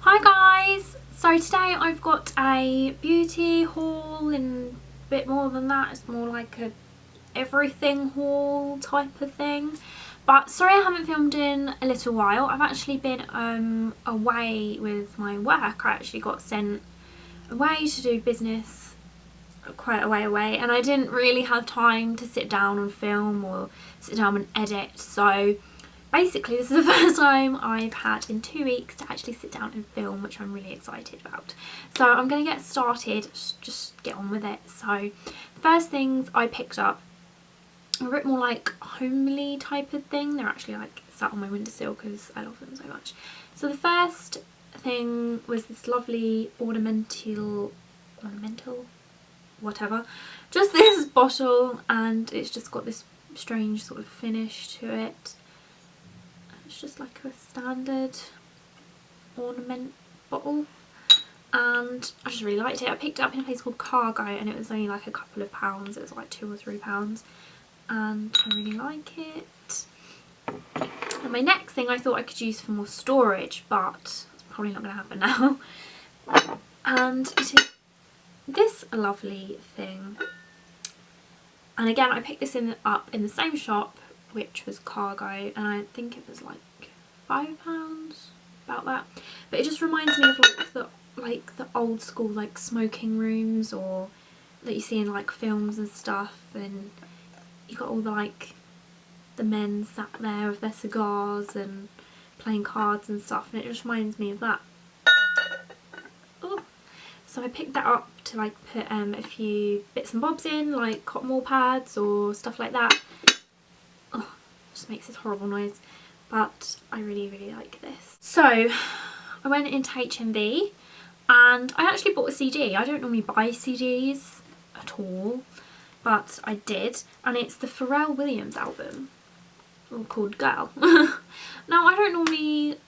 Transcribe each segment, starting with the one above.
Hi guys! So today I've got a beauty haul and a bit more than that. It's more like a everything haul type of thing. But sorry I haven't filmed in a little while. I've actually been away with my work. I actually got sent away to do business quite a way away, and I didn't really have time to sit down and film or sit down and edit. So basically this is the first time I've had in 2 weeks to actually sit down and film, which I'm really excited about. So I'm going to get started, just get on with it. So the first things I picked up are a bit more like homely type of thing. They're actually like sat on my windowsill because I love them so much. So the first thing was this lovely ornamental whatever, just this bottle, and it's just got this strange sort of finish to it. It's just like a standard ornament bottle, and I just really liked it. I picked it up in a place called Cargo and it was only like a couple of pounds. It was like £2 or £3 and I really like it. And my next thing I thought I could use for more storage, but it's probably not going to happen now. And it is this lovely thing, and again I picked this up in the same shop, which was Cargo, and I think it was like £5, about that. But it just reminds me of like the old school like smoking rooms, or that you see in like films and stuff, and you got all the like the men sat there with their cigars and playing cards and stuff, and it just reminds me of that. Ooh. So I picked that up to like put a few bits and bobs in, like cotton wool pads or stuff like that. Oh, just makes this horrible noise, but I really like this. So I went into HMV and I actually bought a CD. I don't normally buy CDs at all, but I did, and it's the Pharrell Williams album called Girl. Now I don't normally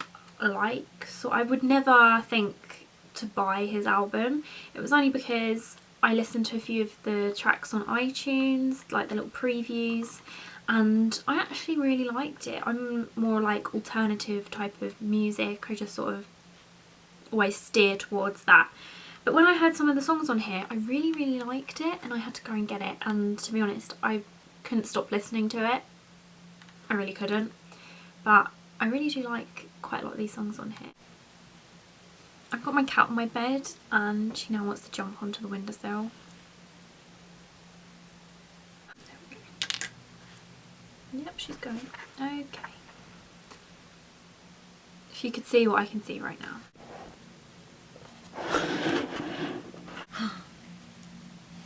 so I would never think to buy his album. It was only because I listened to a few of the tracks on iTunes, like the little previews, and I actually really liked it. I'm more like alternative type of music. I just sort of always steer towards that. But when I heard some of the songs on here, I really liked it, and I had to go and get it, and to be honest I couldn't stop listening to it. I really couldn't. But I really do like quite a lot of these songs on here. I've got my cat on my bed and she now wants to jump onto the windowsill. There we go. Yep, she's going. Okay. If you could see what I can see right now.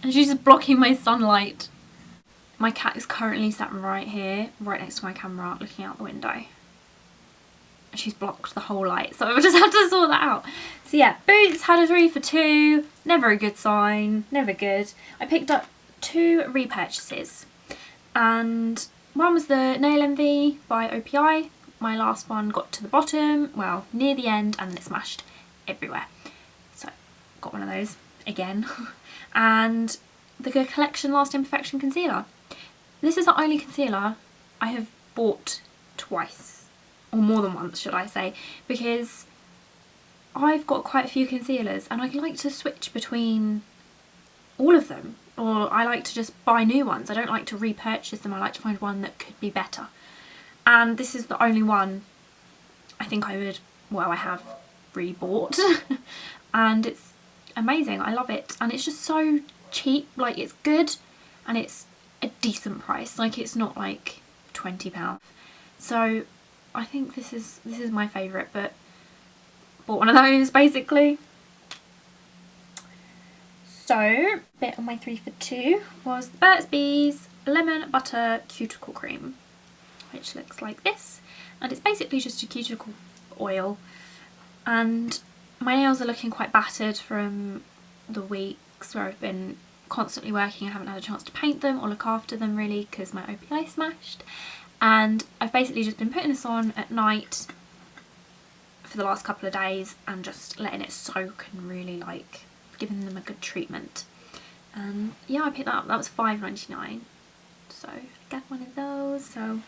And she's just blocking my sunlight. My cat is currently sat right here, right next to my camera, looking out the window. She's blocked the whole light, so I just have to sort that out. So yeah, Boots had a 3 for 2, never a good sign, never good. I picked up 2 repurchases, and one was the Nail Envy by OPI. My last one got to the bottom, well, near the end, and then it smashed everywhere. So got one of those again. And the Good Collection Last Imperfection Concealer. This is the only concealer I have bought twice. Or more than once, should I say, because I've got quite a few concealers and I like to switch between all of them, or I like to just buy new ones. I don't like to repurchase them. I like to find one that could be better, and this is the only one I think I have rebought. And it's amazing. I love it, and it's just so cheap. Like, it's good and it's a decent price. Like, it's not like £20. So I think this is my favourite, but bought one of those basically. So bit on my 3 for 2 was the Burt's Bees Lemon Butter Cuticle Cream, which looks like this, and it's basically just a cuticle oil. And my nails are looking quite battered from the weeks where I've been constantly working. I haven't had a chance to paint them or look after them really because my OPI smashed. And I've basically just been putting this on at night for the last couple of days and just letting it soak and really like giving them a good treatment. And yeah, I picked that up. That was £5.99. So I got one of those. So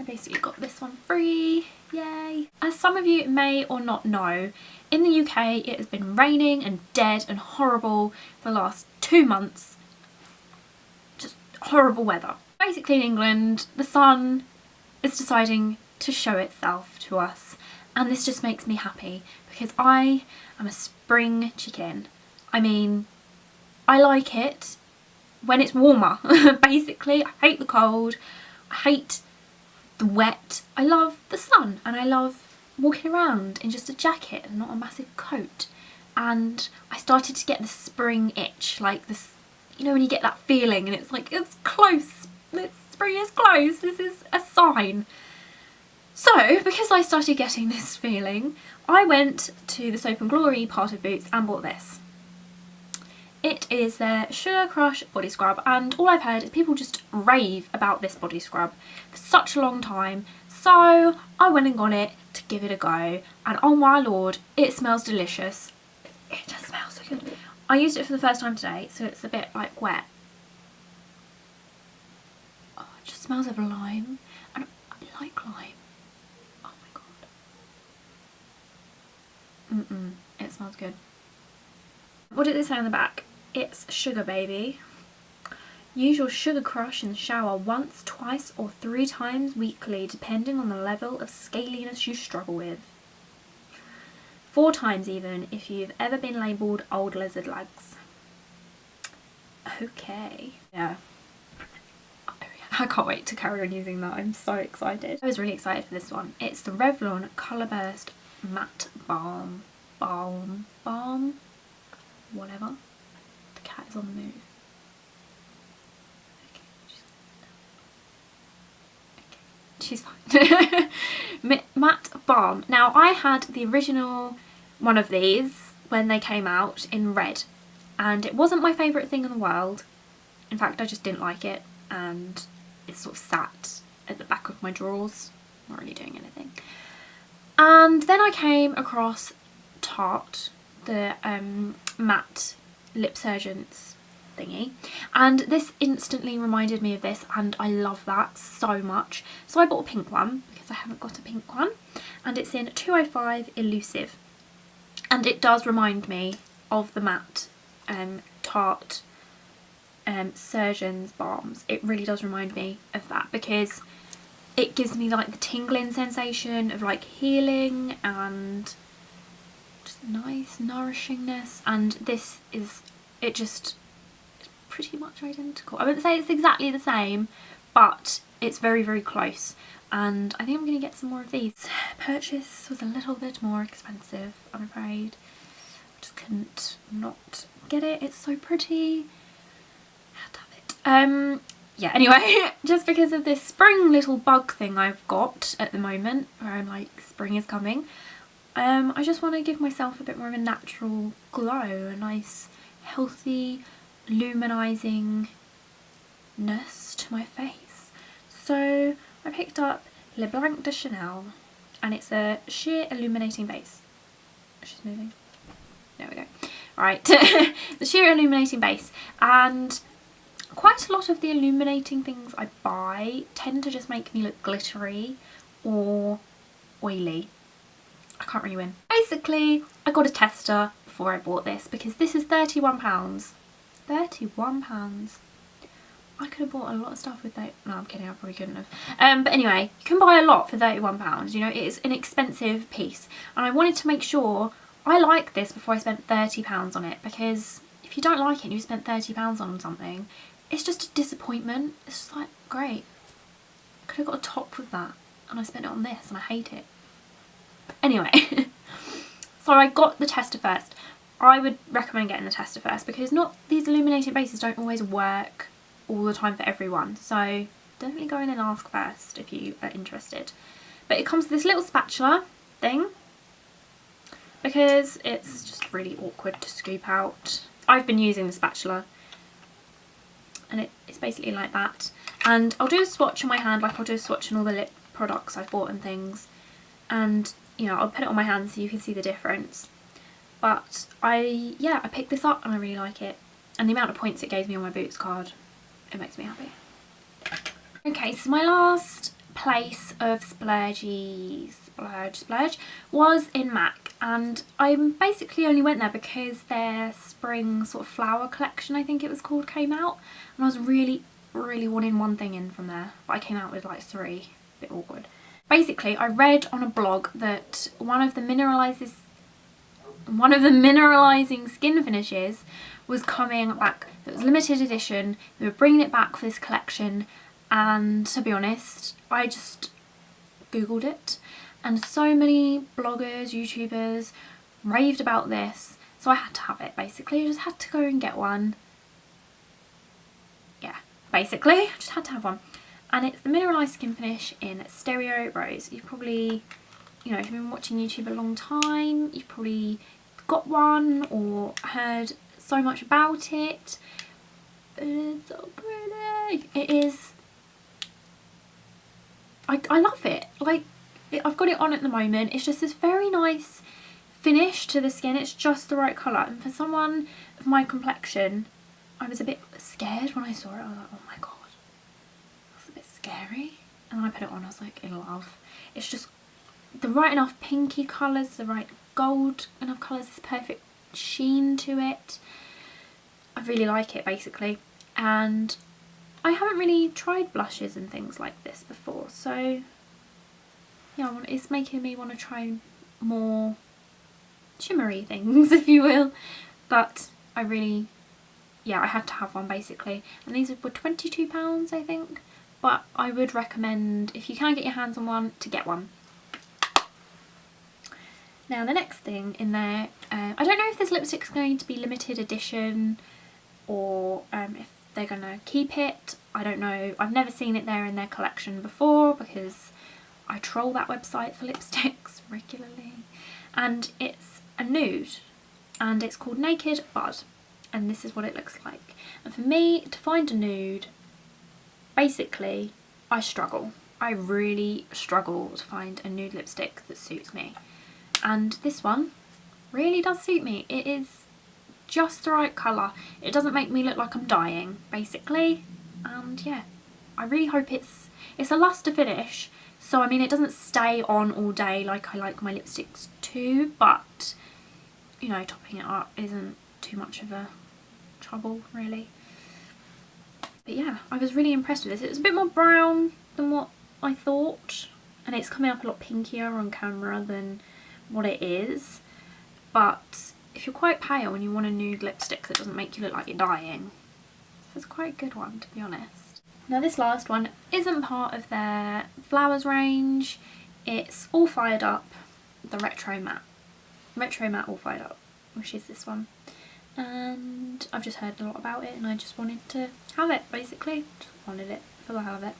I basically got this one free, yay. As some of you may or not know, in the UK it has been raining and dead and horrible for the last 2 months. Just horrible weather. Basically in England, the sun is deciding to show itself to us, and this just makes me happy because I am a spring chicken. I mean, I like it when it's warmer. Basically, I hate the cold, I hate the wet. I love the sun and I love walking around in just a jacket and not a massive coat. And I started to get the spring itch, like this, you know, when you get that feeling and it's like, it's close, spring is close, this is a sign. So because I started getting this feeling, I went to the Soap&Glory part of Boots and bought this. It is their Sugar Crush body scrub, and all I've heard is people just rave about this body scrub for such a long time, so I went and got it to give it a go, and oh my lord, it smells delicious. It just smells so good. I used it for the first time today, so it's a bit like wet. Oh, it just smells of lime, and I like lime. Oh my god. It smells good. What did it say on the back? It's sugar, baby. Use your Sugar Crush in the shower once, twice or 3 times weekly, depending on the level of scaliness you struggle with. 4 times even if you've ever been labelled old lizard legs. Okay. Yeah. I can't wait to carry on using that. I'm so excited. I was really excited for this one. It's the RevlonColour Burst Matte Balm. Balm? Whatever. The cat is on the move. Okay, she's fine. Matte Balm. Now I had the original one of these when they came out in red, and it wasn't my favourite thing in the world. In fact, I just didn't like it, and it sort of sat at the back of my drawers, not really doing anything. And then I came across Tarte, the matte lip surgeons thingy, and this instantly reminded me of this, and I love that so much. So I bought a pink one because I haven't got a pink one, and it's in 205 Elusive, and it does remind me of the matte Tarte surgeons balms. It really does remind me of that because it gives me like the tingling sensation of like healing and nice nourishingness, and this is, it just, it's pretty much identical. I wouldn't say it's exactly the same, but it's very, very close, and I think I'm going to get some more of these. Purchase was a little bit more expensive, I'm afraid. Just couldn't not get it. It's so pretty. Had to have it. Yeah, anyway, just because of this spring little bug thing I've got at the moment, where I'm like, spring is coming, I just want to give myself a bit more of a natural glow, a nice healthy luminizing-ness to my face. So I picked up Le Blanc de Chanel, and it's a sheer illuminating base. She's moving. There we go. Right, the sheer illuminating base, and quite a lot of the illuminating things I buy tend to just make me look glittery or oily. I can't really win. Basically, I got a tester before I bought this because this is £31. £31. I could have bought a lot of stuff with that. No, I'm kidding, I probably couldn't have. But anyway, you can buy a lot for £31. You know, it is an expensive piece. And I wanted to make sure I liked this before I spent £30 on it, because if you don't like it and you spent £30 on something, it's just a disappointment. It's just like, great. I could have got a top with that and I spent it on this and I hate it. Anyway, so I got the tester first. I would recommend getting the tester first because these illuminating bases don't always work all the time for everyone. So definitely go in and ask first if you are interested. But it comes with this little spatula thing because it's just really awkward to scoop out. I've been using the spatula and it's basically like that. And I'll do a swatch on my hand, like I'll do a swatch on all the lip products I've bought and things. And, you know, I'll put it on my hand so you can see the difference. But I picked this up and I really like it. And the amount of points it gave me on my Boots card, it makes me happy. Okay, so my last place of splurge was in MAC, and I basically only went there because their spring sort of flower collection, I think it was called, came out, and I was really wanting one thing in from there, but I came out with like 3. A bit awkward. Basically, I read on a blog that one of the mineralizing skin finishes was coming back. It was limited edition. They were bringing it back for this collection, and to be honest, I just googled it, and so many bloggers, YouTubers raved about this, so I had to have it. Basically, I just had to go and get one. Yeah, basically, I just had to have one. And it's the Mineralize skin finish in Stereo Rose. You've probably, you know, if you've been watching YouTube a long time, you've probably got one or heard so much about it. It's so pretty. It is. I love it. Like, I've got it on at the moment. It's just this very nice finish to the skin. It's just the right colour. And for someone of my complexion, I was a bit scared when I saw it. I was like, oh my god, that's a bit scary. And then I put it on, I was like, in love. It's just the right enough pinky colours, the right gold enough colours, this perfect sheen to it. I really like it, basically. And I haven't really tried blushes and things like this before, so yeah, it's making me want to try more shimmery things, if you will. But I really, yeah, I had to have one basically. And these were £22, I think. But I would recommend, if you can get your hands on one, to get one. Now the next thing in there, I don't know if this lipstick's going to be limited edition or if they're going to keep it. I don't know. I've never seen it there in their collection before because I troll that website for lipsticks regularly. And it's a nude and it's called Naked Bud, and this is what it looks like. And for me to find a nude, basically I struggle. I really struggle to find a nude lipstick that suits me. And this one really does suit me. It is just the right colour. It doesn't make me look like I'm dying, basically. And yeah, I really hope it's a luster finish. So I mean, it doesn't stay on all day like I like my lipsticks to, but you know, topping it up isn't too much of a trouble really. But yeah, I was really impressed with this. It was a bit more brown than what I thought, and it's coming up a lot pinkier on camera than what it is. But if you're quite pale and you want a nude lipstick that doesn't make you look like you're dying, it's quite a good one, to be honest. Now this last one isn't part of their flowers range. It's All Fired Up, the Retro Matte All Fired Up, which is this one. And I've just heard a lot about it and I just wanted to have it, basically. Just wanted it for the hell of it.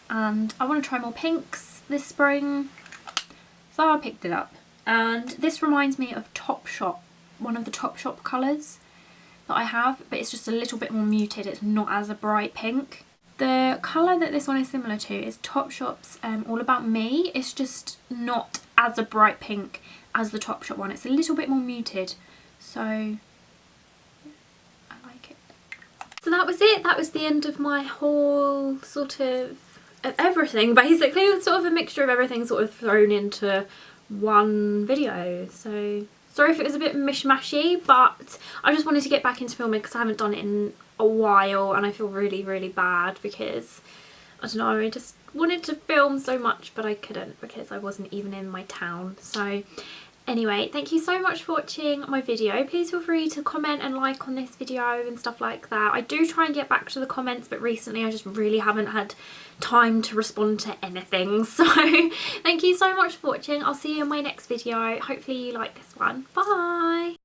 And I want to try more pinks this spring, so I picked it up. And this reminds me of Topshop, one of the Topshop colours that I have, but it's just a little bit more muted. It's not as a bright pink. The colour that this one is similar to is Topshop's All About Me. It's just not as a bright pink as the Topshop one. It's a little bit more muted, so I like it. So that was it. That was the end of my whole sort of everything, basically. It was sort of a mixture of everything sort of thrown into one video. So sorry if it was a bit mishmashy, but I just wanted to get back into filming because I haven't done it in a while and I feel really bad because I don't know, I just wanted to film so much but I couldn't because I wasn't even in my town. So anyway, thank you so much for watching my video. Please feel free to comment and like on this video and stuff like that. I do try and get back to the comments, but recently I just really haven't had time to respond to anything. So thank you so much for watching. I'll see you in my next video. Hopefully you like this one. Bye!